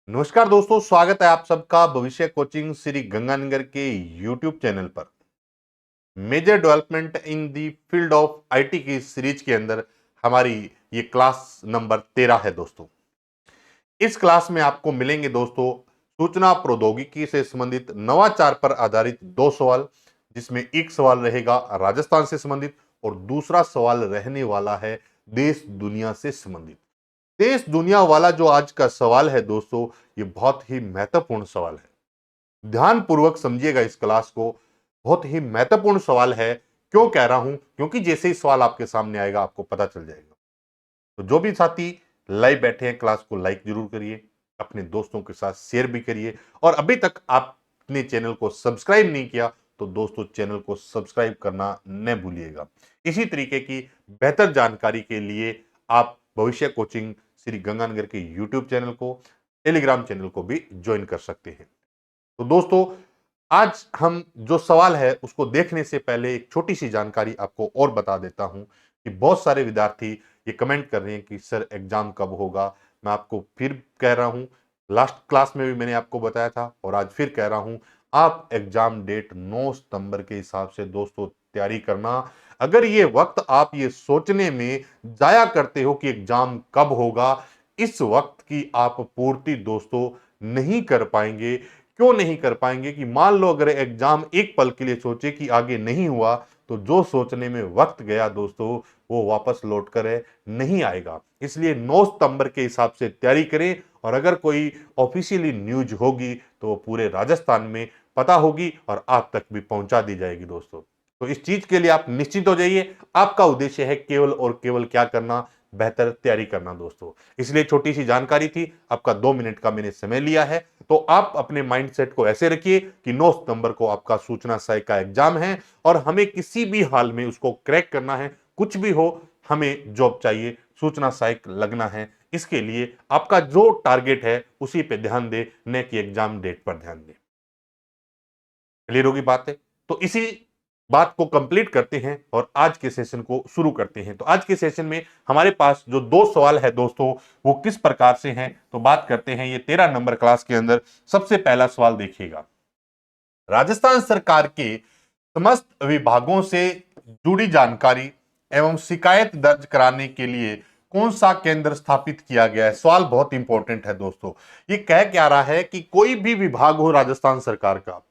नमस्कार दोस्तों, स्वागत है आप सबका भविष्य कोचिंग श्री गंगानगर के यूट्यूब चैनल पर। Major development in the field of IT की सीरीज के अंदर हमारी ये क्लास नंबर 13 है दोस्तों। इस क्लास में आपको मिलेंगे दोस्तों सूचना प्रौद्योगिकी से संबंधित नवाचार पर आधारित दो सवाल, जिसमें एक सवाल रहेगा राजस्थान से संबंधित और दूसरा सवाल रहने वाला है देश दुनिया से संबंधित। देश दुनिया वाला जो आज का सवाल है दोस्तों, ये बहुत ही महत्वपूर्ण सवाल है। ध्यान पूर्वक समझिएगा इस क्लास को, बहुत ही महत्वपूर्ण सवाल है। क्यों कह रहा हूं? क्योंकि जैसे ही सवाल आपके सामने आएगा आपको पता चल जाएगा। तो जो भी साथी लाइव बैठे हैं, क्लास को लाइक जरूर करिए, अपने दोस्तों के साथ शेयर भी करिए, और अभी तक आपने चैनल को सब्सक्राइब नहीं किया तो दोस्तों चैनल को सब्सक्राइब करना न भूलिएगा। इसी तरीके की बेहतर जानकारी के लिए आप भविष्य कोचिंग श्री गंगानगर के यूट्यूब चैनल को, टेलीग्राम चैनल को भी ज्वाइन कर सकते हैं। तो दोस्तों, आज हम जो सवाल है उसको देखने से पहले एक छोटी सी जानकारी आपको और बता देता हूं कि बहुत सारे विद्यार्थी ये कमेंट कर रहे हैं कि सर एग्जाम कब होगा। मैं आपको फिर कह रहा हूं, लास्ट क्लास में भी मैंने आपको बताया था और आज फिर कह रहा हूं, आप एग्जाम डेट 9 सितंबर के हिसाब से दोस्तों तैयारी करना। अगर ये वक्त आप ये सोचने में जाया करते हो कि एग्जाम कब होगा, इस वक्त की आप पूर्ति दोस्तों नहीं कर पाएंगे। क्यों नहीं कर पाएंगे? कि मान लो अगर एग्जाम एक पल के लिए सोचे कि आगे नहीं हुआ, तो जो सोचने में वक्त गया दोस्तों वो वापस लौट कर नहीं आएगा। इसलिए 9 सितंबर के हिसाब से तैयारी करें, और अगर कोई ऑफिशियली न्यूज होगी तो वो पूरे राजस्थान में पता होगी और आप तक भी पहुंचा दी जाएगी दोस्तों। तो इस चीज के लिए आप निश्चित हो जाइए, आपका उद्देश्य है केवल और केवल क्या करना? बेहतर तैयारी करना दोस्तों। इसलिए छोटी सी जानकारी थी, आपका 2 मिनट का मैंने समय लिया है। तो आप अपने माइंडसेट को ऐसे रखिए कि 9 सितंबर को आपका सूचना सहायक का एग्जाम है और हमें किसी भी हाल में उसको क्रैक करना है। कुछ भी हो, हमें जॉब चाहिए, सूचना सहायक लगना है। इसके लिए आपका जो टारगेट है उसी पे ध्यान दे, न कि एग्जाम डेट पर ध्यान दे। क्लियर होगी बात है? तो इसी बात को कंप्लीट करते हैं और आज के सेशन को शुरू करते हैं। तो आज के सेशन में हमारे पास जो दो सवाल है दोस्तों, वो किस प्रकार से हैं, तो बात करते हैं। ये 13 नंबर क्लास के अंदर सबसे पहला सवाल देखिएगा। राजस्थान सरकार के समस्त विभागों से जुड़ी जानकारी एवं शिकायत दर्ज कराने के लिए कौन सा केंद्र स्थापित किया गया है? सवाल बहुत इंपॉर्टेंट है दोस्तों। ये कह क्या रहा है कि कोई भी विभाग हो राजस्थान सरकार का,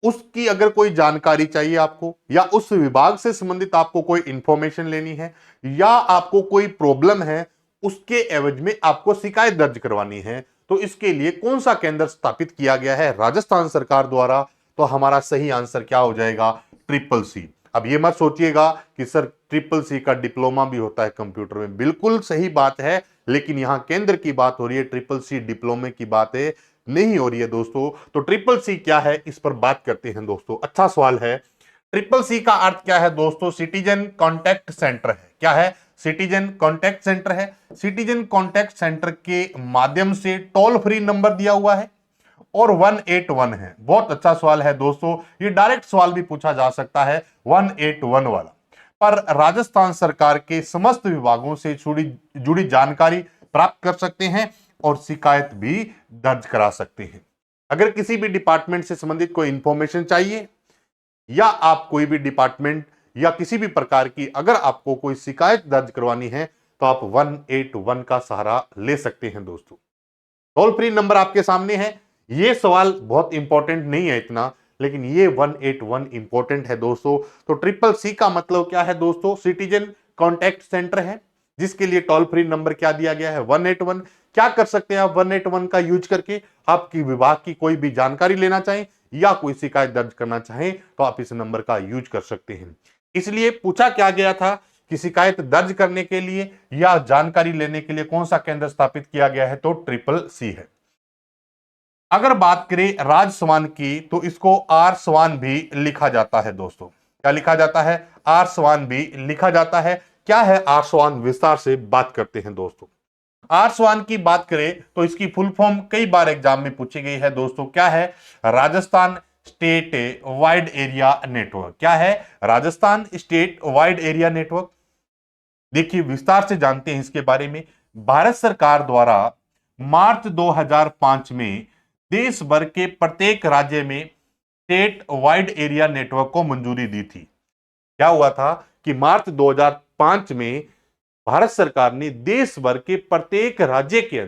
उसकी अगर कोई जानकारी चाहिए आपको, या उस विभाग से संबंधित आपको कोई इंफॉर्मेशन लेनी है, या आपको कोई प्रॉब्लम है, उसके एवज में आपको शिकायत दर्ज करवानी है, तो इसके लिए कौन सा केंद्र स्थापित किया गया है राजस्थान सरकार द्वारा? तो हमारा सही आंसर क्या हो जाएगा? Triple C. अब ये मत सोचिएगा कि सर ट्रिपल सी का डिप्लोमा भी होता है कंप्यूटर में। बिल्कुल सही बात है, लेकिन यहां केंद्र की बात हो रही है, ट्रिपल सी डिप्लोमे की बात है नहीं हो रही है दोस्तों। तो ट्रिपल सी क्या है, इस पर बात करते हैं दोस्तों। अच्छा सवाल है। ट्रिपल सी का अर्थ क्या है दोस्तों? सिटीजन कॉन्टैक्ट सेंटर है। क्या है? सिटीजन कॉन्टैक्ट सेंटर है। सिटीजन कॉन्टैक्ट सेंटर के माध्यम से टोल फ्री नंबर दिया हुआ है और 181 है। बहुत अच्छा सवाल है दोस्तों, ये डायरेक्ट सवाल भी पूछा जा सकता है 181 वाला। पर राजस्थान सरकार के समस्त विभागों से जुड़ी जानकारी प्राप्त कर सकते हैं और शिकायत भी दर्ज करा सकते हैं। अगर किसी भी डिपार्टमेंट से संबंधित कोई इंफॉर्मेशन चाहिए, या आप कोई भी डिपार्टमेंट या किसी भी प्रकार की अगर आपको कोई शिकायत दर्ज करवानी है, तो आप 181 का सहारा ले सकते हैं दोस्तों। टोल फ्री नंबर आपके सामने है। ये सवाल बहुत इंपॉर्टेंट नहीं है इतना, लेकिन ये 181 इंपॉर्टेंट है दोस्तों। तो ट्रिपल सी का मतलब क्या है दोस्तों? सिटीजन कॉन्टैक्ट सेंटर है, जिसके लिए टोल फ्री नंबर क्या दिया गया है? 181। क्या कर सकते हैं आप 181 का यूज करके? आपकी विभाग की कोई भी जानकारी लेना चाहें या कोई शिकायत दर्ज करना चाहें, तो आप इस नंबर का यूज कर सकते हैं। इसलिए पूछा क्या गया था कि शिकायत दर्ज करने के लिए या जानकारी लेने के लिए कौन सा केंद्र स्थापित किया गया है? तो ट्रिपल सी है। अगर बात करें राजस्वान की, तो इसको आर स्वान भी लिखा जाता है दोस्तों। क्या लिखा जाता है? आर स्वान भी लिखा जाता है। क्या है आर स्वान? विस्तार से बात करते हैं दोस्तों। आर स्वान की बात करें तो इसकी फुल फॉर्म कई बार एग्जाम में पूछी गई है दोस्तों। क्या है? Rajasthan state wide area network. क्या है? Rajasthan state wide area network. देखिए विस्तार से जानते हैं इसके बारे में। भारत सरकार द्वारा मार्च 2005 में देश भर के प्रत्येक राज्य में स्टेट वाइड एरिया नेटवर्क को मंजूरी दी थी। क्या हुआ था कि मार्च 2005 में भारत सरकार ने देश भर के प्रत्येक राज्य के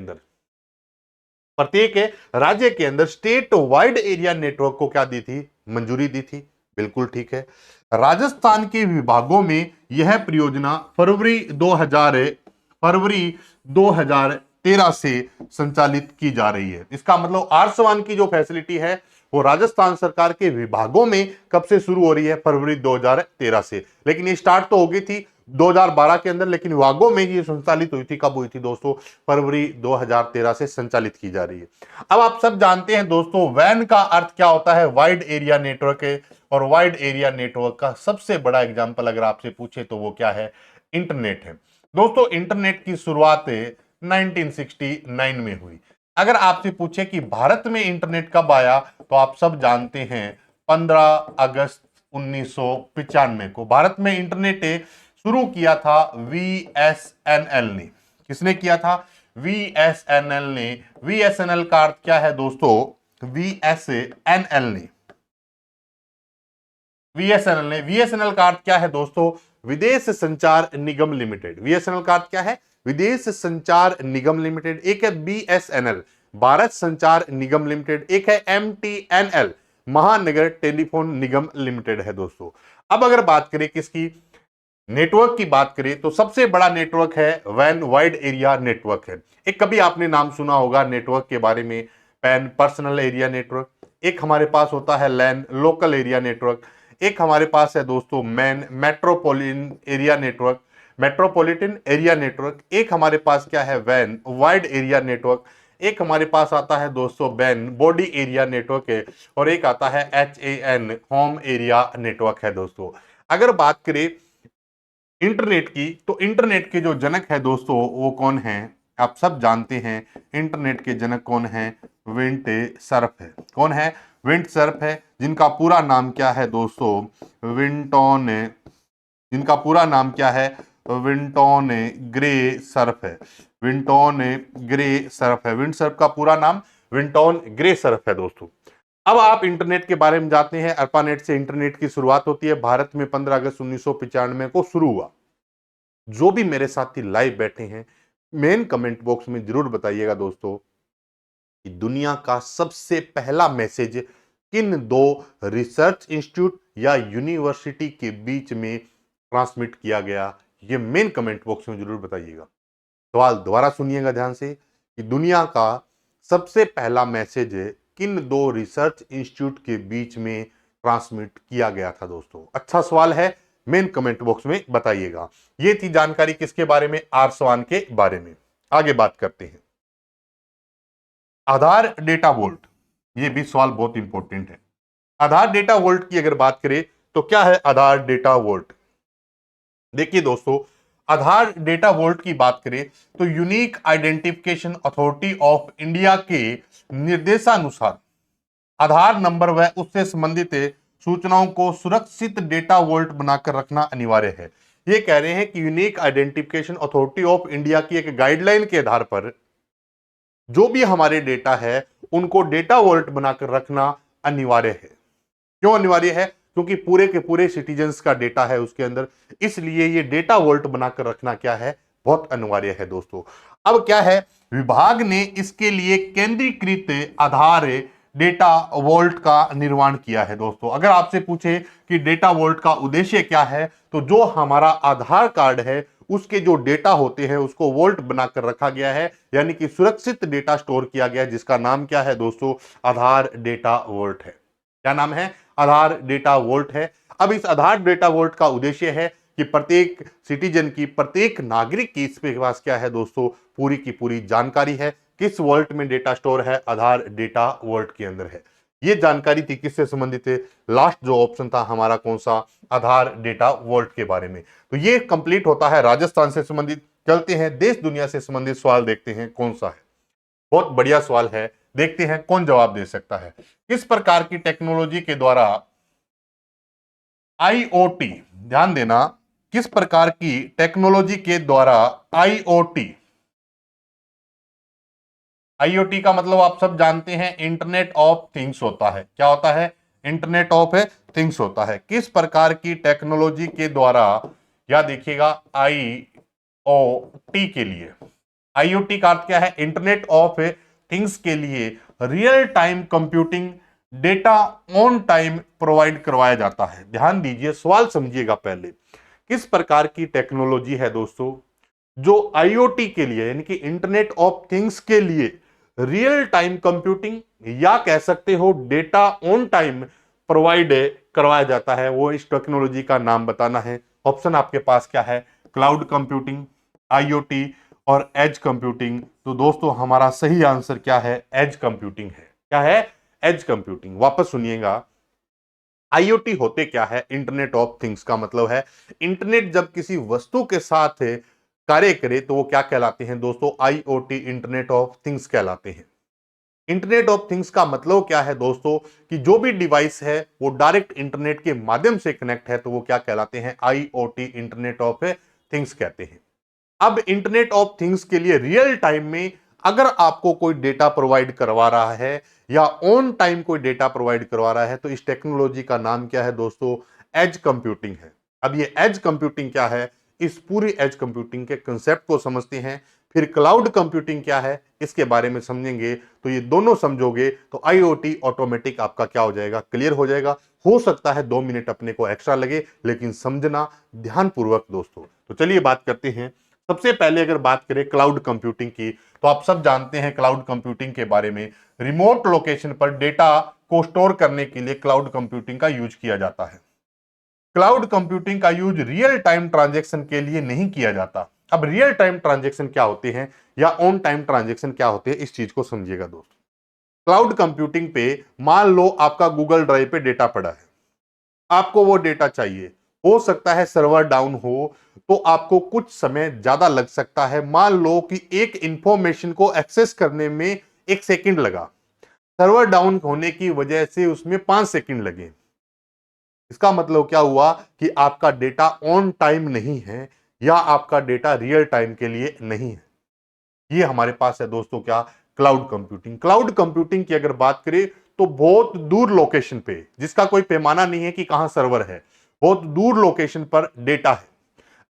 अंदर स्टेट वाइड एरिया नेटवर्क को क्या दी थी? मंजूरी दी थी। बिल्कुल ठीक है। राजस्थान के विभागों में यह परियोजना फरवरी 2013 से संचालित की जा रही है। इसका मतलब आर्सवान की जो फैसिलिटी है वो राजस्थान सरकार के विभागों में कब से शुरू हो रही है? फरवरी 2013 से। लेकिन ये स्टार्ट तो हो गई थी 2012 के अंदर, लेकिन विभागों में ये संचालित हुई थी। कब हुई थी दोस्तों? फरवरी 2013 से संचालित की जा रही है। अब आप सब जानते हैं दोस्तों, वैन का अर्थ क्या होता है? वाइड एरिया नेटवर्क है। और वाइड एरिया नेटवर्क का सबसे बड़ा एग्जांपल अगर आपसे पूछे तो वो क्या है? इंटरनेट है। दोस्तों, इंटरनेट की शुरुआत 1969 में हुई। अगर आपसे पूछे कि भारत में इंटरनेट कब आया, तो आप सब जानते हैं 15 अगस्त 1995 को भारत में इंटरनेट शुरू किया था वीएसएनएल ने। किसने किया था? वीएसएनएल ने। वीएसएनएल का अर्थ क्या है दोस्तों? वीएसएनएल का अर्थ क्या है दोस्तों? विदेश संचार निगम लिमिटेड। वीएसएनएल का अर्थ क्या है? विदेश संचार निगम लिमिटेड। एक है बीएसएनएल, भारत संचार निगम लिमिटेड। एक है एमटीएनएल, महानगर टेलीफोन निगम लिमिटेड है दोस्तों। अब अगर बात करें किसकी? नेटवर्क की बात करें तो सबसे बड़ा नेटवर्क है वैन वाइड एरिया नेटवर्क है। एक कभी आपने नाम सुना होगा नेटवर्क के बारे में, पैन पर्सनल एरिया नेटवर्क। एक हमारे पास होता है लैन लोकल एरिया नेटवर्क। एक हमारे पास है दोस्तों मैन मेट्रोपॉलिटन एरिया नेटवर्क। एक हमारे पास क्या है? वैन वाइड एरिया नेटवर्क। एक हमारे पास आता है दोस्तों बैन बॉडी एरिया नेटवर्क है। और एक आता है HAN होम एरिया नेटवर्क है दोस्तों। अगर बात करें इंटरनेट की, तो इंटरनेट के जो जनक है दोस्तों वो कौन है? आप सब जानते हैं इंटरनेट के जनक कौन है? विंट सर्फ है। कौन है? विंट सर्फ है, जिनका पूरा नाम क्या है दोस्तों? जिनका पूरा नाम क्या है? विंटोन ग्रे सर्फ है। विंटोन ग्रे सर्फ है। विंट सर्फ का पूरा नाम विंटोन ग्रे सर्फ है दोस्तों। अब आप इंटरनेट के बारे में जानते हैं। अर्पानेट से इंटरनेट की शुरुआत होती है। भारत में 15 अगस्त 1995 को शुरू हुआ। जो भी मेरे साथी लाइव बैठे हैं, मेन कमेंट बॉक्स में जरूर बताइएगा दोस्तों कि दुनिया का सबसे पहला मैसेज किन दो रिसर्च इंस्टीट्यूट या यूनिवर्सिटी के बीच में ट्रांसमिट किया गया? ये मेन कमेंट बॉक्स में जरूर बताइएगा। सवाल दोबारा सुनिएगा ध्यान से कि दुनिया का सबसे पहला मैसेज किन दो रिसर्च इंस्टीट्यूट के बीच में ट्रांसमिट किया गया था दोस्तों? अच्छा सवाल है, मेन कमेंट बॉक्स में बताइएगा। ये थी जानकारी किसके बारे में? आर्सवान के बारे में। आगे बात करते हैं आधार डेटा वोल्ट। ये भी सवाल बहुत इंपॉर्टेंट है। आधार डेटा वोल्ट की अगर बात करें तो क्या है आधार डेटा वोल्ट? देखिए दोस्तों, आधार डेटा वोल्ट की बात करें तो unique identification authority of India के निर्देशानुसार आधार नंबर व उससे संबंधित सूचनाओं को सुरक्षित डेटा वोल्ट बनाकर रखना अनिवार्य है। ये कह रहे हैं कि unique identification authority of India की एक गाइडलाइन के आधार पर जो भी हमारे डेटा है उनको डेटा वोल्ट बनाकर रखना अनिवार्य है। क्यों अनिवार्य है? क्योंकि पूरे के पूरे सिटीजन्स का डेटा है उसके अंदर, इसलिए ये डेटा वोल्ट बनाकर रखना क्या है? बहुत अनिवार्य है दोस्तों। अब क्या है, विभाग ने इसके लिए केंद्रीकृत आधार डेटा वोल्ट का निर्माण किया है दोस्तों। अगर आपसे पूछे कि डेटा वोल्ट का उद्देश्य क्या है, तो जो हमारा आधार कार्ड है उसके जो डेटा होते हैं उसको वोल्ट बनाकर रखा गया है, यानी कि सुरक्षित डेटा स्टोर किया गया है, जिसका नाम क्या है दोस्तों? आधार डेटा वोल्ट है। क्या नाम है? आधार डेटा वोल्ट है। अब इस आधार डेटा वोल्ट का उद्देश्य है कि प्रत्येक सिटीजन की, प्रत्येक नागरिक की इसके पास क्या है दोस्तों? पूरी की पूरी जानकारी है। किस वोल्ट में डेटा स्टोर है? आधार डेटा वोल्ट के अंदर है। ये जानकारी थी किससे संबंधित है? लास्ट जो ऑप्शन था हमारा कौन सा? आधार डेटा वोल्ट के बारे में। तो ये कंप्लीट होता है राजस्थान से संबंधित। चलते हैं देश दुनिया से संबंधित सवाल देखते हैं कौन सा है। बहुत बढ़िया सवाल है, देखते हैं कौन जवाब दे सकता है। किस प्रकार की टेक्नोलॉजी के द्वारा आईओटी, ध्यान देना, किस प्रकार की टेक्नोलॉजी के द्वारा आईओटी आईओटी का मतलब आप सब जानते हैं इंटरनेट ऑफ थिंग्स होता है। क्या होता है? इंटरनेट ऑफ थिंग्स होता है। किस प्रकार की टेक्नोलॉजी के द्वारा, या देखिएगा आईओटी के लिए, आईओटी का अर्थ क्या है? इंटरनेट ऑफ थिंग्स के लिए real time computing data on time provide करवाया जाता है। ध्यान दीजिए, सवाल समझिएगा पहले। किस प्रकार की टेक्नोलॉजी है दोस्तों जो आईओटी के लिए यानी कि इंटरनेट ऑफ थिंग्स के लिए रियल टाइम कंप्यूटिंग या कह सकते हो डेटा ऑन टाइम प्रोवाइड करवाया जाता है? वो इस टेक्नोलॉजी का नाम बताना है। ऑप्शन आपके पास क्या है? क्लाउड कंप्यूटिंग, आईओटी और एज कंप्यूटिंग। तो दोस्तों हमारा सही आंसर क्या है? एज कंप्यूटिंग है। क्या है? Edge computing. वापस सुनिएगा, आईओटी होते क्या है? इंटरनेट ऑफ थिंग्स का मतलब है इंटरनेट जब किसी वस्तु के साथ कार्य करे तो वो क्या कहलाते हैं दोस्तों? आईओटी, इंटरनेट ऑफ थिंग्स कहलाते हैं। इंटरनेट ऑफ थिंग्स का मतलब क्या है दोस्तों कि जो भी डिवाइस है वो डायरेक्ट इंटरनेट के माध्यम से कनेक्ट है तो वो क्या कहलाते हैं? आईओटी, इंटरनेट ऑफ थिंग्स कहते हैं। अब इंटरनेट ऑफ थिंग्स के लिए रियल टाइम में अगर आपको कोई डेटा प्रोवाइड करवा रहा है या ऑन टाइम कोई डेटा प्रोवाइड करवा रहा है तो इस टेक्नोलॉजी का नाम क्या है दोस्तों? एज कंप्यूटिंग है। अब ये एज कंप्यूटिंग क्या है, इस पूरी एज कंप्यूटिंग के कंसेप्ट को समझते हैं। फिर क्लाउड कंप्यूटिंग क्या है इसके बारे में समझेंगे। तो ये दोनों समझोगे तो आईओटी ऑटोमेटिक आपका क्या हो जाएगा? क्लियर हो जाएगा। हो सकता है 2 मिनट अपने को एक्स्ट्रा लगे, लेकिन समझना ध्यानपूर्वक दोस्तों। तो चलिए बात करते हैं। सबसे पहले अगर बात करें क्लाउड कंप्यूटिंग की, तो आप सब जानते हैं क्लाउड कंप्यूटिंग के बारे में। रिमोट लोकेशन पर डेटा को स्टोर करने के लिए क्लाउड कंप्यूटिंग का यूज किया जाता है। क्लाउड कंप्यूटिंग का यूज रियल टाइम ट्रांजैक्शन के लिए नहीं किया जाता। अब रियल टाइम ट्रांजैक्शन क्या होते हैं या ऑन टाइम ट्रांजैक्शन क्या होते हैं, इस चीज को समझिएगा दोस्तों। क्लाउड कंप्यूटिंग पे मान लो आपका गूगल ड्राइव पे डेटा पड़ा है, आपको वो डेटा चाहिए। हो सकता है सर्वर डाउन हो तो आपको कुछ समय ज्यादा लग सकता है। मान लो कि एक इंफॉर्मेशन को एक्सेस करने में 1 सेकंड लगा, सर्वर डाउन होने की वजह से उसमें 5 सेकंड लगे। इसका मतलब क्या हुआ कि आपका डेटा ऑन टाइम नहीं है या आपका डेटा रियल टाइम के लिए नहीं है। ये हमारे पास है दोस्तों क्या? Cloud computing. क्लाउड कंप्यूटिंग की अगर बात करें तो बहुत दूर लोकेशन पे, जिसका कोई पैमाना नहीं है कि कहां सर्वर है, बहुत दूर लोकेशन पर डेटा है।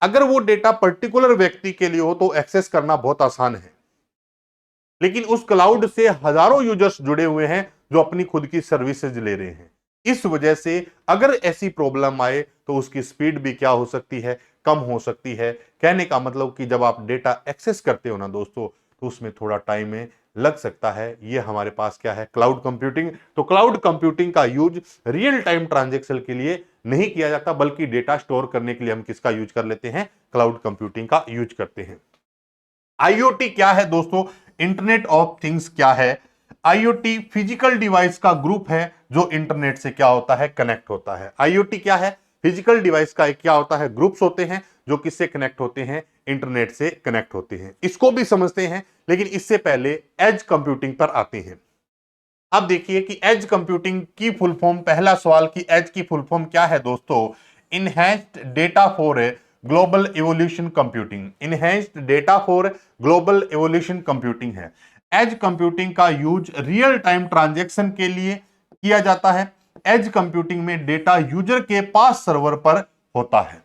अगर वो डेटा पर्टिकुलर व्यक्ति के लिए हो तो एक्सेस करना बहुत आसान है, लेकिन उस क्लाउड से हजारों यूजर्स जुड़े हुए हैं जो अपनी खुद की सर्विसेज ले रहे हैं। इस वजह से अगर ऐसी प्रॉब्लम आए तो उसकी स्पीड भी क्या हो सकती है? कम हो सकती है। कहने का मतलब कि जब आप डेटा एक्सेस करते हो ना दोस्तों तो उसमें थोड़ा टाइम लग सकता है। ये हमारे पास क्या है? Cloud computing. तो क्लाउड कंप्यूटिंग का यूज रियल टाइम ट्रांजेक्शन के लिए नहीं किया जाता, बल्कि डेटा स्टोर करने के लिए हम किसका यूज कर लेते हैं? क्लाउड कंप्यूटिंग का यूज करते हैं। आईओटी क्या है दोस्तों? इंटरनेट ऑफ थिंग्स क्या है? आईओटी फिजिकल डिवाइस का ग्रुप है जो इंटरनेट से क्या होता है? कनेक्ट होता है। आईओटी क्या है? फिजिकल डिवाइस का एक क्या होता है? ग्रुप्स होते हैं जो किससे कनेक्ट होते हैं? इंटरनेट से कनेक्ट होते हैं। इसको भी समझते हैं, लेकिन इससे पहले एज कंप्यूटिंग पर आते हैं। अब देखिए कि एज कंप्यूटिंग की फुल फॉर्म, पहला सवाल कि एज की फुल फॉर्म क्या है दोस्तों? Enhanced data for global evolution computing. Enhanced data for global evolution computing है। एज कंप्यूटिंग का यूज रियल टाइम ट्रांजैक्शन के लिए किया जाता है। एज कंप्यूटिंग में डेटा यूजर के पास सर्वर पर होता है।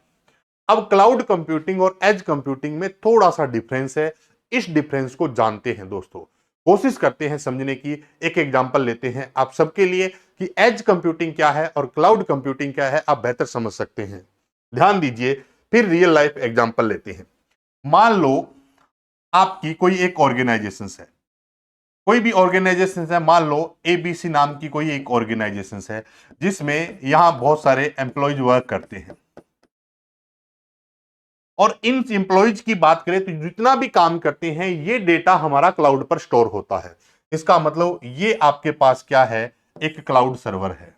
अब क्लाउड कंप्यूटिंग और एज कंप्यूटिंग में थोड़ा सा डिफरेंस है। इस डिफरेंस को जानते हैं दोस्तों, कोशिश करते हैं समझने की। एक एग्जांपल लेते हैं आप सबके लिए कि एज कंप्यूटिंग क्या है और क्लाउड कंप्यूटिंग क्या है, आप बेहतर समझ सकते हैं। ध्यान दीजिए, फिर रियल लाइफ एग्जांपल लेते हैं। मान लो आपकी कोई एक ऑर्गेनाइजेशन है, कोई भी ऑर्गेनाइजेशन है, मान लो एबीसी नाम की कोई एक ऑर्गेनाइजेशन है, जिसमें यहां बहुत सारे एम्प्लॉयज वर्क करते हैं। और इन एम्प्लॉइज की बात करें तो जितना भी काम करते हैं ये डेटा हमारा क्लाउड पर स्टोर होता है। इसका मतलब ये आपके पास क्या है? एक क्लाउड सर्वर है।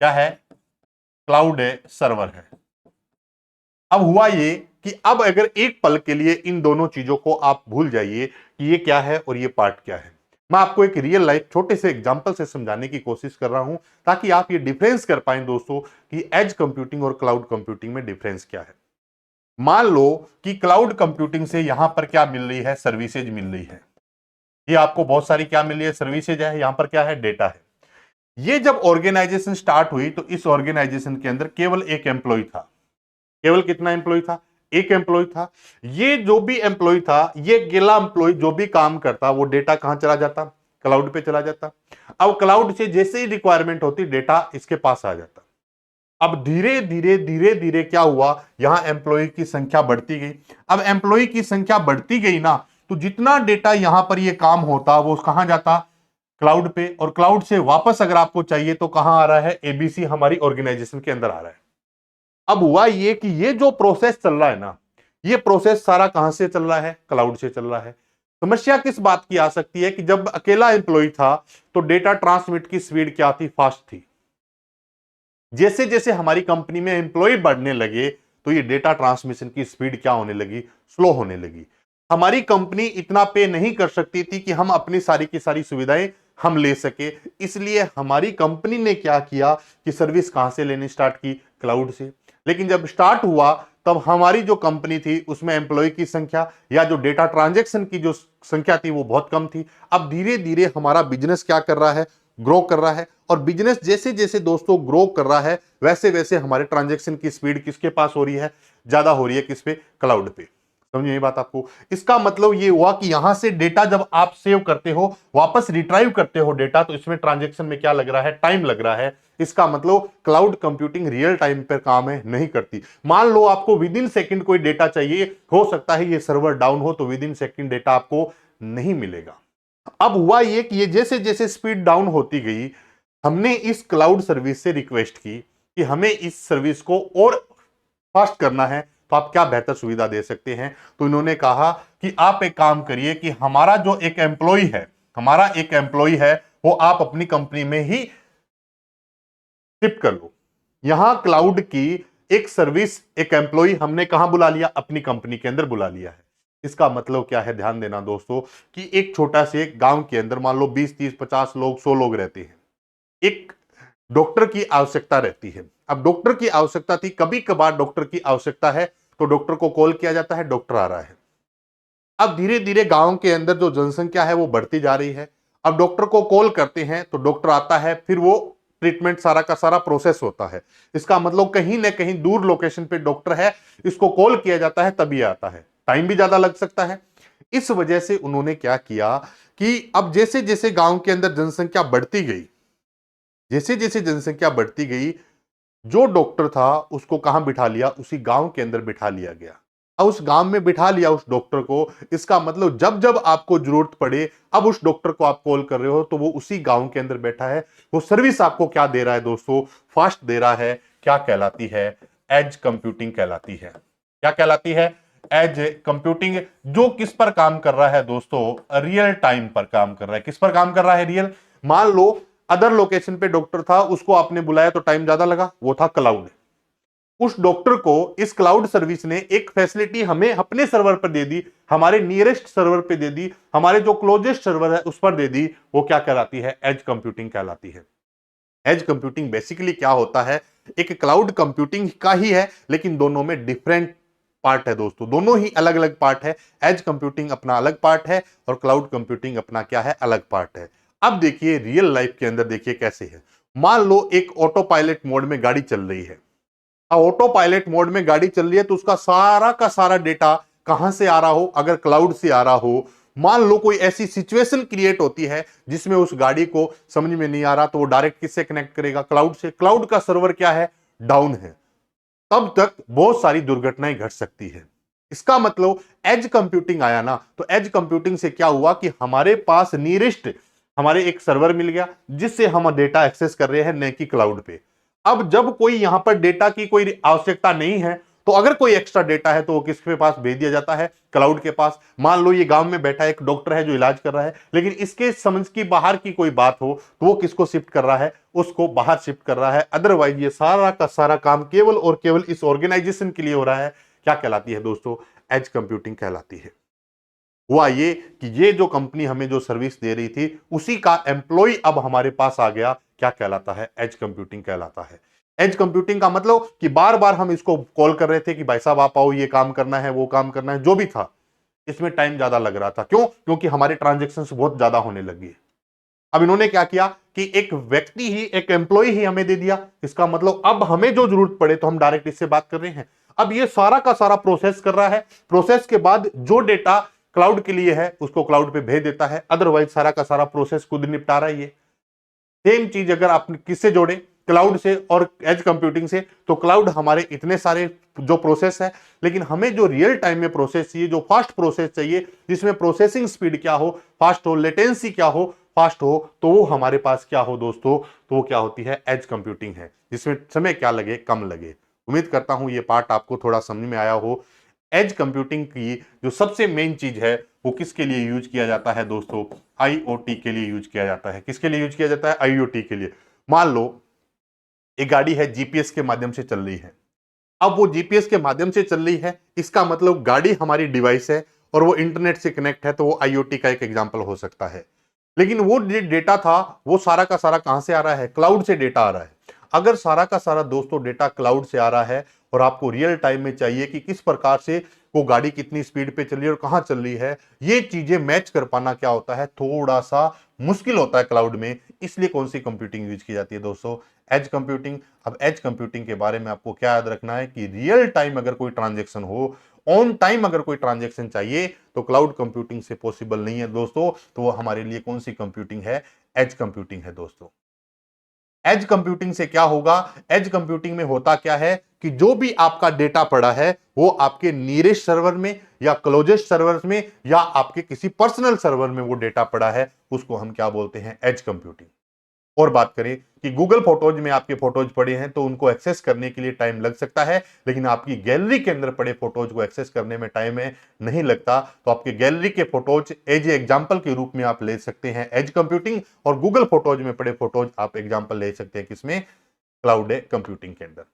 क्या है? क्लाउड सर्वर है। अब हुआ ये कि अब अगर एक पल के लिए इन दोनों चीजों को आप भूल जाइए कि ये क्या है और ये पार्ट क्या है। मैं आपको एक रियल लाइफ छोटे से एग्जांपल से समझाने की कोशिश कर रहा हूं ताकि आप ये डिफरेंस कर पाए दोस्तों कि एज कंप्यूटिंग और क्लाउड कंप्यूटिंग में डिफरेंस क्या है। मान लो कि क्लाउड कंप्यूटिंग से यहां पर क्या मिल रही है? सर्विसेज मिल रही है। ये आपको बहुत सारी क्या मिली है, सर्विसेज है, यहां पर क्या है, डेटा है। ये जब ऑर्गेनाइजेशन स्टार्ट हुई तो इस ऑर्गेनाइजेशन के अंदर केवल एक एम्प्लॉय था। केवल कितना एम्प्लॉय था, एक एम्प्लॉय था। ये जो भी एम्प्लॉय था, ये अकेला एम्प्लॉय जो भी काम करता, वो डेटा कहां चला जाता, क्लाउड पे चला जाता। अब क्लाउड से जैसे ही रिक्वायरमेंट होती, डेटा इसके पास आ जाता। अब धीरे धीरे धीरे धीरे क्या हुआ, यहां एम्प्लॉय की संख्या बढ़ती गई। अब एम्प्लॉय की संख्या बढ़ती गई ना, तो जितना डेटा यहां पर ये काम होता वो कहां जाता, क्लाउड पे। और क्लाउड से वापस अगर आपको चाहिए तो कहां आ रहा है, एबीसी हमारी ऑर्गेनाइजेशन के अंदर आ रहा है। अब हुआ ये कि ये जो प्रोसेस चल रहा है ना, ये प्रोसेस सारा कहां से चल रहा है, क्लाउड से चल रहा है। समस्या किस बात की आ सकती है कि जब अकेला एम्प्लॉय था तो डेटा ट्रांसमिट की स्पीड क्या थी, फास्ट थी। जैसे जैसे हमारी कंपनी में एम्प्लॉय बढ़ने लगे तो ये डेटा ट्रांसमिशन की स्पीड क्या होने लगी, स्लो होने लगी। हमारी कंपनी इतना पे नहीं कर सकती थी कि हम अपनी सारी की सारी सुविधाएं हम ले सके। इसलिए हमारी कंपनी ने क्या किया कि सर्विस कहां से लेनी स्टार्ट की, क्लाउड से। लेकिन जब स्टार्ट हुआ तब हमारी जो कंपनी थी उसमें एम्प्लॉय की संख्या या जो डेटा ट्रांजैक्शन की जो संख्या थी वो बहुत कम थी। अब धीरे धीरे हमारा बिजनेस क्या कर रहा है, ग्रो कर रहा है। और बिजनेस जैसे जैसे दोस्तों ग्रो कर रहा है, वैसे वैसे हमारे ट्रांजैक्शन की स्पीड किसके पास हो रही है, ज्यादा हो रही है, किस पे, क्लाउड पे। समझिए ये बात आपको। इसका मतलब ये हुआ कि यहां से डेटा जब आप सेव करते हो, वापस रिट्राइव करते हो डेटा, तो इसमें ट्रांजैक्शन में क्या लग रहा है, टाइम लग रहा है। इसका मतलब क्लाउड कंप्यूटिंग रियल टाइम पर काम है नहीं करती। मान लो आपको विद इन सेकंड कोई डेटा चाहिए, हो सकता है ये सर्वर डाउन हो तो विद इन सेकंड डेटा आपको नहीं मिलेगा। अब हुआ ये कि ये जैसे जैसे स्पीड डाउन होती गई, हमने इस क्लाउड सर्विस से रिक्वेस्ट की कि हमें इस सर्विस को और फास्ट करना है, तो आप क्या बेहतर सुविधा दे सकते हैं। तो इन्होंने कहा कि आप एक काम करिए कि हमारा जो एक एम्प्लॉय है, हमारा एक एम्प्लॉय है, वो आप अपनी कंपनी में ही शिफ्ट कर लो। यहां क्लाउड की एक सर्विस, एक एम्प्लॉय हमने कहां बुला लिया, अपनी कंपनी के अंदर बुला लिया है। इसका मतलब क्या है, ध्यान देना दोस्तों, कि एक छोटा से गांव के अंदर मान लो 20 30 50 लोग, 100 लोग रहते हैं। एक डॉक्टर की आवश्यकता रहती है। अब डॉक्टर की आवश्यकता थी, कभी कभार डॉक्टर की आवश्यकता है तो डॉक्टर को कॉल किया जाता है, डॉक्टर आ रहा है। अब धीरे धीरे गांव के अंदर जो जनसंख्या है वो बढ़ती जा रही है। अब डॉक्टर को कॉल करते हैं तो डॉक्टर आता है, फिर वो ट्रीटमेंट सारा का सारा प्रोसेस होता है। इसका मतलब कहीं ना कहीं दूर लोकेशन पे डॉक्टर है, इसको कॉल किया जाता है तभी आता है, टाइम भी ज्यादा लग सकता है। इस वजह से उन्होंने क्या किया कि अब जैसे जैसे गांव के अंदर जनसंख्या बढ़ती गई, जैसे जैसे जनसंख्या बढ़ती गई, जो डॉक्टर था उसको कहां बिठा लिया, उसी गांव के अंदर बिठा लिया गया। अब उस गांव में बिठा लिया उस डॉक्टर को। इसका मतलब जब जब आपको जरूरत पड़े, अब उस डॉक्टर को आप कॉल कर रहे हो तो वो उसी गांव के अंदर बैठा है। वो सर्विस आपको क्या दे रहा है दोस्तों, फास्ट दे रहा है। क्या कहलाती है, एज कंप्यूटिंग कहलाती है। क्या कहलाती है, एज कंप्यूटिंग। जो किस पर काम कर रहा है दोस्तों, रियल टाइम पर काम कर रहा है। किस पर काम कर रहा है, रियल। मान लो अदर लोकेशन पे डॉक्टर था, उसको आपने बुलाया तो टाइम ज्यादा लगा, वो था क्लाउड। उस डॉक्टर को इस क्लाउड सर्विस ने एक फैसिलिटी हमें अपने सर्वर पर दे दी, हमारे नियरेस्ट सर्वर पे दे दी, हमारे जो क्लोजेस्ट सर्वर है उस पर दे दी। वो क्या कहलाती है, एज कंप्यूटिंग कहलाती है। एज कंप्यूटिंग बेसिकली क्या होता है, एक क्लाउड कंप्यूटिंग का ही है, लेकिन दोनों में डिफरेंट पार्ट है दोस्तों, दोनों ही अलग अलग पार्ट है। एज कंप्यूटिंग अपना अलग पार्ट है और क्लाउड कंप्यूटिंग अपना क्या है, अलग पार्ट है। अब देखिए रियल लाइफ के अंदर देखिए कैसे है। मान लो एक ऑटो पायलट मोड में गाड़ी चल रही है। अब ऑटो पायलट मोड में गाड़ी चल रही है तो उसका सारा का सारा डेटा कहां से आ रहा हो, अगर क्लाउड से आ रहा हो। मान लो कोई ऐसी सिचुएशन क्रिएट होती है जिसमें उस गाड़ी को समझ में नहीं आ रहा, तो वो डायरेक्ट किससे कनेक्ट करेगा, क्लाउड से। क्लाउड का सर्वर क्या है, डाउन है, तब तक बहुत सारी दुर्घटनाएं घट सकती है। इसका मतलब एज कंप्यूटिंग आया ना, तो एज कंप्यूटिंग से क्या हुआ कि हमारे पास नियरेस्ट हमारे एक सर्वर मिल गया जिससे हम डेटा एक्सेस कर रहे हैं, न कि क्लाउड पे। अब जब कोई यहां पर डेटा की कोई आवश्यकता नहीं है, तो अगर कोई एक्स्ट्रा डेटा है तो वो किसके पास भेज दिया जाता है, क्लाउड के पास। मान लो ये गांव में बैठा एक डॉक्टर है जो इलाज कर रहा है, लेकिन इसके समझ की बाहर की कोई बात हो तो वो किसको शिफ्ट कर रहा है, उसको बाहर शिफ्ट कर रहा है। अदरवाइज ये सारा का सारा काम केवल और केवल इस ऑर्गेनाइजेशन के लिए हो रहा है। क्या कहलाती है दोस्तों, एज कंप्यूटिंग कहलाती है। हुआ ये कि ये जो कंपनी हमें जो सर्विस दे रही थी उसी का एम्प्लॉय अब हमारे पास आ गया। क्या कहलाता है, एज कंप्यूटिंग कहलाता है। एज कंप्यूटिंग का मतलब कि बार बार हम इसको कॉल कर रहे थे कि भाई साहब आप आओ, ये काम करना है, वो काम करना है, जो भी था। इसमें टाइम ज्यादा लग रहा था। क्यों? क्योंकि हमारे ट्रांजेक्शन बहुत ज्यादा होने लगी। अब इन्होंने क्या किया कि एक व्यक्ति ही, एक एम्प्लॉय ही हमें दे दिया। इसका मतलब अब हमें जो जरूरत पड़े तो हम डायरेक्ट इससे बात कर रहे हैं। अब ये सारा का सारा प्रोसेस कर रहा है। प्रोसेस के बाद जो डेटा क्लाउड के लिए है उसको क्लाउड पे भेज देता है। अदरवाइज सारा का सारा प्रोसेस खुद निपटा रहा है ये। सेम चीज अगर आप किससे जोड़े, क्लाउड से और एज कंप्यूटिंग से, तो क्लाउड हमारे इतने सारे जो प्रोसेस है, लेकिन हमें जो रियल टाइम में प्रोसेस चाहिए, जो फास्ट प्रोसेस चाहिए, जिसमें प्रोसेसिंग स्पीड क्या हो, फास्ट हो, लेटेंसी क्या हो, फास्ट हो, तो वो हमारे पास क्या हो दोस्तों, तो वो क्या होती है, एज कंप्यूटिंग है, जिसमें समय क्या लगे, कम लगे। उम्मीद करता हूं ये पार्ट आपको थोड़ा समझ में आया हो। एज कंप्यूटिंग की जो सबसे मेन चीज है वो किसके लिए यूज किया जाता है दोस्तों, आईओटी के लिए यूज किया जाता है। किसके लिए यूज किया जाता है? आईओटी के लिए। मान लो एक गाड़ी है, जीपीएस के माध्यम से चल रही है। अब वो जीपीएस के माध्यम से चल रही है, इसका मतलब गाड़ी हमारी डिवाइस है और वो इंटरनेट से कनेक्ट है, तो वो आईओटी का एक एग्जांपल हो सकता है। लेकिन वो डेटा था, वो सारा का सारा कहां से आ रहा है? क्लाउड से डेटा आ रहा है। अगर सारा का सारा दोस्तों डेटा क्लाउड से आ रहा है और आपको रियल टाइम में चाहिए कि किस प्रकार से वो गाड़ी कितनी स्पीड पे चल रही है और कहां चल रही है, ये चीजें मैच कर पाना क्या होता है, थोड़ा सा मुश्किल होता है क्लाउड में। इसलिए कौन सी कंप्यूटिंग यूज की जाती है दोस्तों? Edge computing. अब एज कंप्यूटिंग के बारे में आपको क्या याद रखना है कि रियल टाइम अगर कोई ट्रांजेक्शन हो, ऑन टाइम अगर कोई ट्रांजेक्शन चाहिए, तो क्लाउड कंप्यूटिंग से पॉसिबल नहीं है दोस्तों। तो वो हमारे लिए कौन सी कंप्यूटिंग है? एज कंप्यूटिंग है दोस्तों। एज कंप्यूटिंग से क्या होगा? एज कंप्यूटिंग में होता क्या है कि जो भी आपका डेटा पड़ा है वो आपके नीरेस्ट सर्वर में या क्लोजेस्ट सर्वर में या आपके किसी पर्सनल सर्वर में वो डेटा पड़ा है, उसको हम क्या बोलते हैं? Edge computing. और बात करें कि गूगल फोटोज में आपके फोटोज पड़े हैं तो उनको एक्सेस करने के लिए टाइम लग सकता है, लेकिन आपकी गैलरी के अंदर पड़े फोटोज को एक्सेस करने में टाइम नहीं लगता। तो आपके गैलरी के फोटोज एज एग्जांपल के रूप में आप ले सकते हैं एज कंप्यूटिंग, और गूगल फोटोज में पड़े फोटोज आप एग्जांपल ले सकते हैं किसमें? क्लाउड कंप्यूटिंग के अंदर।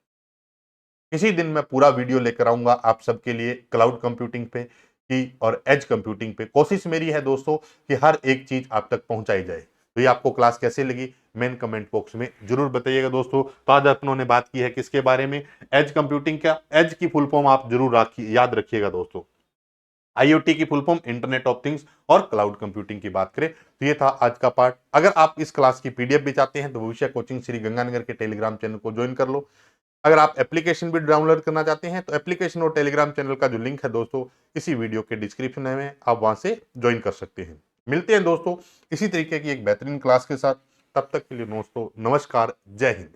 इसी दिन मैं पूरा वीडियो लेकर आऊंगा आप सबके लिए क्लाउड कंप्यूटिंग पे की और एज कंप्यूटिंग पे। कोशिश मेरी है दोस्तों कि हर एक चीज आप तक पहुंचाई जाए। तो ये आपको क्लास कैसे लगी मेन कमेंट बॉक्स में जरूर बताइएगा दोस्तों। तो आज अपनों ने बात की है किसके बारे में? Edge computing. का एज की फुल फॉर्म आप जरूर याद रखिएगा दोस्तों। आईओटी की full form internet of things और क्लाउड कंप्यूटिंग की बात करें तो ये था आज का पार्ट। अगर आप इस क्लास की पीडीएफ भी चाहते हैं तो भविष्य कोचिंग श्री गंगानगर के टेलीग्राम चैनल को ज्वाइन कर लो। अगर आप एप्लीकेशन भी डाउनलोड करना चाहते हैं तो एप्लीकेशन और टेलीग्राम चैनल का जो लिंक है दोस्तों इसी वीडियो के डिस्क्रिप्शन में, आप वहां से ज्वाइन कर सकते हैं। मिलते हैं दोस्तों इसी तरीके की एक बेहतरीन क्लास के साथ। तब तक के लिए दोस्तों नमस्कार, जय हिंद।